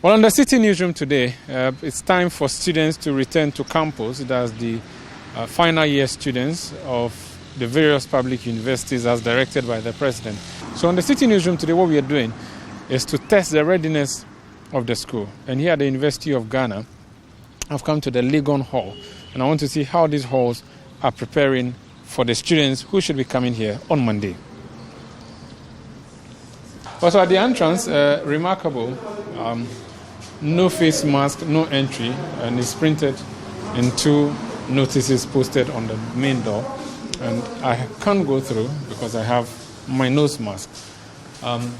Well, on the Citi Newsroom today, it's time for students to return to campus. That's the final year students of the various public universities as directed by the president. So on the Citi Newsroom today, what we are doing is to test the readiness of the school. And here at the University of Ghana, I've come to the Legon Hall, and I want to see how these halls are preparing for the students who should be coming here on Monday. Also at the entrance, remarkable, no face mask, no entry, and it's printed in two notices posted on the main door. And I can't go through because I have my nose mask.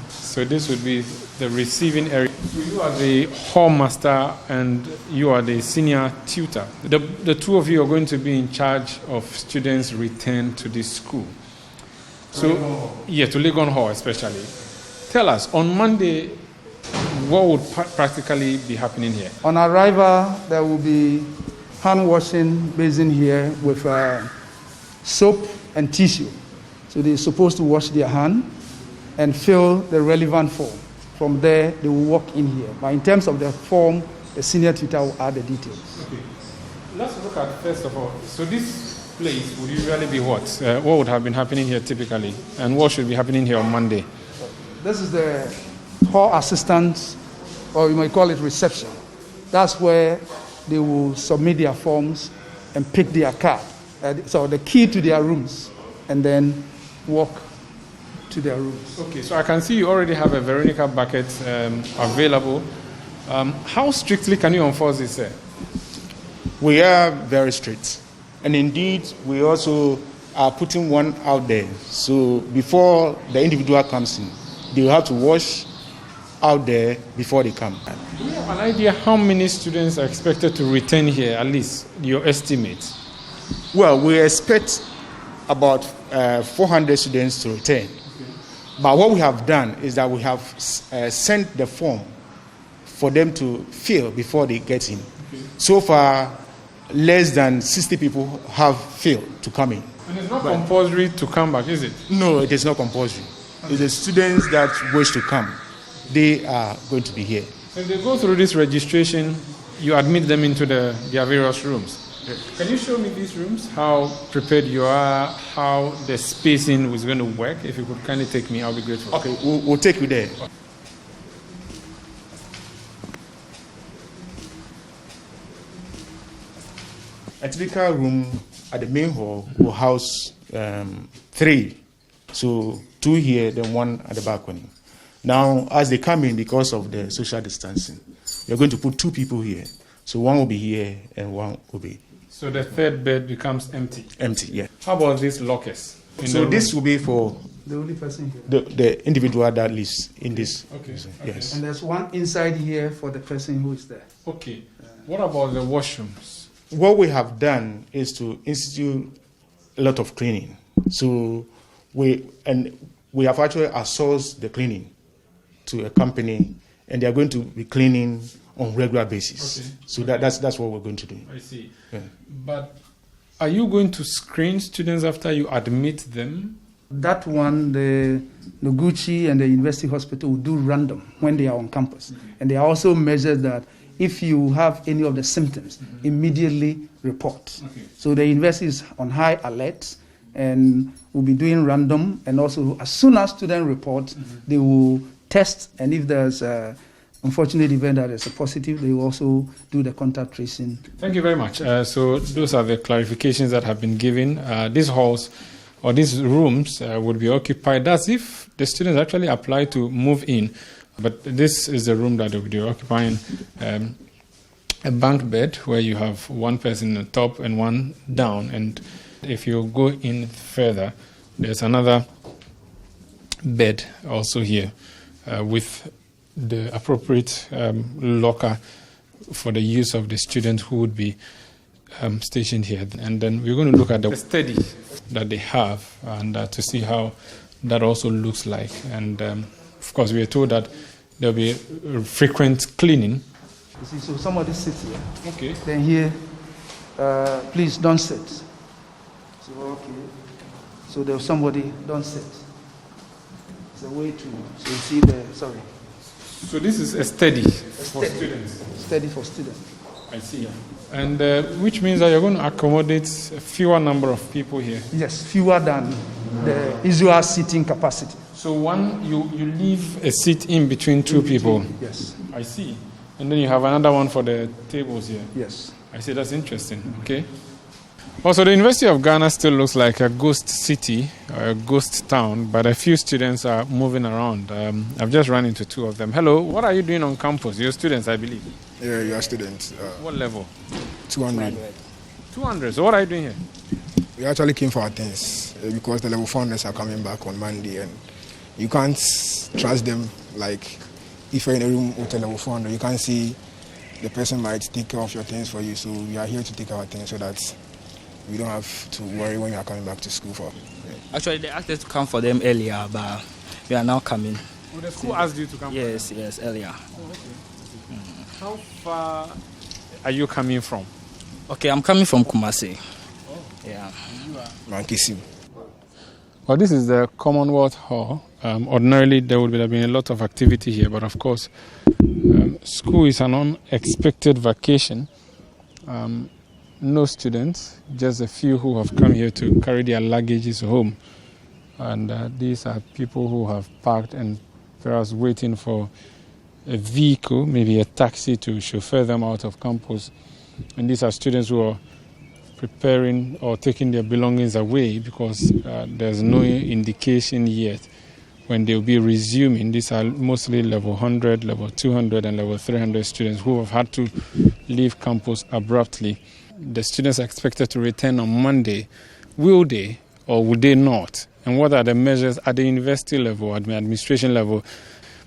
So this would be the receiving area. You are the hall master and you are the senior tutor. The two of you are going to be in charge of students' return to this school. So, yeah, to Legon Hall especially. Tell us, on Monday, what would practically be happening here? On arrival, there will be hand washing basin here with soap and tissue. So they're supposed to wash their hand and fill the relevant form. From there, they will walk in here. But in terms of the form, the senior tutor will add the details. Okay. Let's look at, first of all, so this place would usually be what? What would have been happening here typically? And what should be happening here on Monday? This is the hall assistants, or you might call it reception. That's where they will submit their forms and pick their card. So the key to their rooms, and then walk to their rooms. Okay, so I can see you already have a Veronica bucket available. How strictly can you enforce this, sir? We are very strict. And indeed, we also are putting one out there. So before the individual comes in, they will have to wash out there before they come. Do you have an idea how many students are expected to return here, at least your estimate? Well, we expect about 400 students to return. Okay. But what we have done is that we have sent the form for them to fill before they get in. Okay. So far, less than 60 people have filled to come in. And it's not compulsory to come back, is it? No, it is not compulsory. It's the students that wish to come. They are going to be here. If they go through this registration, you admit them into their various rooms. Can you show me these rooms, how prepared you are, how the spacing is going to work? If you could kindly take me, I'll be grateful. Okay, we'll take you there. A typical room at the main hall will house 3. So 2 here, then 1 at the balcony. Now, as they come in, because of the social distancing, you're going to put 2 people here. So 1 will be here and 1 will be. So the third bed becomes empty? Empty, yeah. How about these lockers? So this will be for the only person here. The individual that lives in this. Okay. Yes. And there's one inside here for the person who is there. Okay. What about the washrooms? What we have done is to institute a lot of cleaning. So we have actually outsourced the cleaning to a company, and they are going to be cleaning on regular basis. Okay. So that's what we're going to do. I see. Yeah. But are you going to screen students after you admit them? That one, the Noguchi and the University Hospital will do random when they are on campus. Mm-hmm. And they also measure that if you have any of the symptoms, mm-hmm. immediately report. Okay. So the university is on high alert and will be doing random, and also as soon as students report, mm-hmm. they will test, and if there's a unfortunate event that is a positive, they will also do the contact tracing. Thank you very much. So those are the clarifications that have been given. These halls or these rooms would be occupied as if the students actually apply to move in. But this is the room that they will be occupying, a bunk bed where you have one person on top and one down. And if you go in further, there's another bed also here with the appropriate locker for the use of the students who would be stationed here. And then we're going to look at the study that they have and to see how that also looks like. And of course, we are told that there'll be frequent cleaning. You see, so somebody sits here. Okay. Then here, please don't sit. So, okay. So there's somebody, don't sit. It's a way to, so you see the, sorry. So this is a study for students. Study for students. I see. And which means that you're going to accommodate a fewer number of people here. Yes, fewer than the usual seating capacity. So you leave a seat in between two people. Yes. I see. And then you have another one for the tables here. Yes. I see. That's interesting. Okay. Also, the University of Ghana still looks like a ghost city or a ghost town, but a few students are moving around. I've just run into two of them. Hello, what are you doing on campus? You're students, I believe. Yeah, you are students. What level? 200. 200. So what are you doing here? We actually came for our things because the level founders are coming back on Monday, and you can't trust them. Like if you're in a room with a level founder, you can't see the person might take care of your things for you. So we are here to take our things so that we don't have to worry when you are coming back to school for. Yeah. Actually, they asked us to come for them earlier, but we are now coming. Oh, the school asked you to come? Yes, earlier. Oh, okay. How far are you coming from? Okay, I'm coming from Kumasi. Oh. Yeah. Mankisi. Well, this is the Commonwealth Hall. Ordinarily, there would have been a lot of activity here, but of course, school is an unexpected vacation. No students, just a few who have come here to carry their luggages home. And these are people who have parked and perhaps waiting for a vehicle, maybe a taxi, to chauffeur them out of campus. And these are students who are preparing or taking their belongings away because there's no indication yet when they'll be resuming. These are mostly level 100, level 200, and level 300 students who have had to leave campus abruptly. The students are expected to return on Monday. Will they or will they not? And what are the measures at the university level, at the administration level?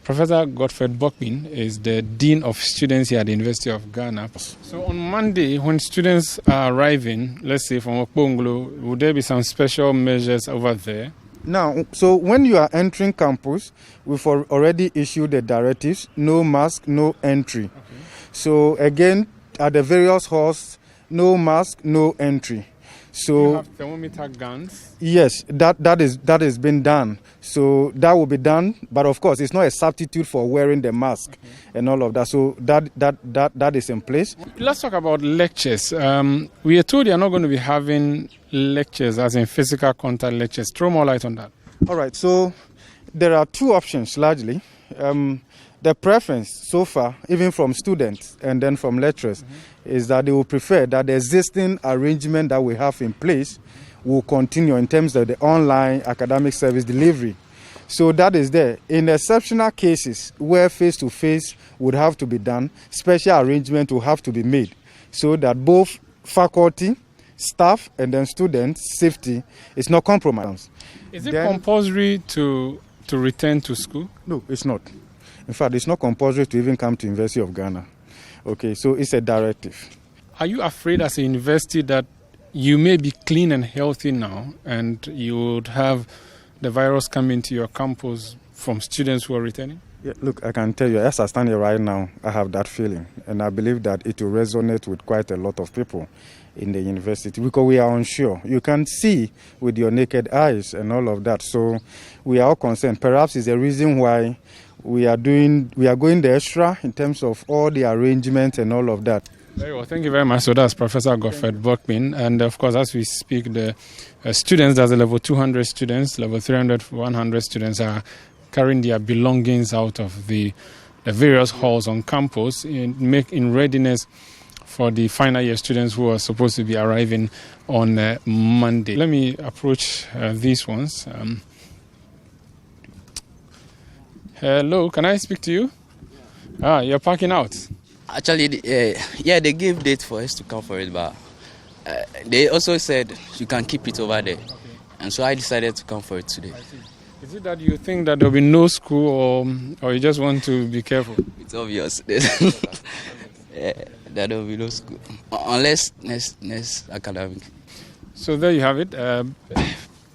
Professor Godfrey Bokpin is the Dean of Students here at the University of Ghana. So on Monday, when students are arriving, let's say from Okponglo, would there be some special measures over there? Now, so when you are entering campus, we've already issued the directives, no mask, no entry. Okay. So again, at the various halls, no mask, no entry. So you have thermometer guns? Yes, that is been done. So that will be done, but of course it's not a substitute for wearing the mask and all of that. So that is in place. Let's talk about lectures. We are told you're not going to be having lectures as in physical contact lectures. Throw more light on that. All right, so there are two options largely. The preference so far, even from students and then from lecturers, is that they will prefer that the existing arrangement that we have in place will continue in terms of the online academic service delivery. So that is there. In exceptional cases where face-to-face would have to be done, special arrangement will have to be made so that both faculty, staff, and then students' safety is not compromised. Is it compulsory to return to school? No, it's not. In fact, it's not compulsory to even come to University of Ghana. Okay, so it's a directive. Are you afraid as a university that you may be clean and healthy now and you would have the virus come into your campus from students who are returning? Yeah, look, I can tell you, as I stand here right now, I have that feeling. And I believe that it will resonate with quite a lot of people in the university because we are unsure. You can't see with your naked eyes and all of that. So we are all concerned. Perhaps it's a reason why we are going the extra in terms of all the arrangements and all of that. Very well, thank you very much. So that's Professor Godfrey Bokpin. And of course, as we speak, the students, there's a level 200 students, level 300, 100 students are carrying their belongings out of the various halls on campus in readiness for the final year students who are supposed to be arriving on Monday. Let me approach these ones. Hello, can I speak to you? You're parking out. Actually, they gave date for us to come for it, but they also said you can keep it over there. Okay. And so I decided to come for it today. Is it that you think that there will be no school or you just want to be careful? It's obvious. That there will be no school. Unless next academic. So there you have it.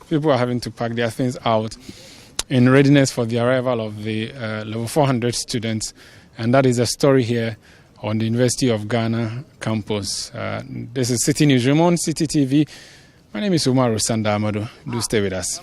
People are having to pack their things out in readiness for the arrival of the level 400 students. And that is a story here on the University of Ghana campus. This is Citi Newsroom on Citi TV. My name is Umaru Sanda Amado. Do stay with us.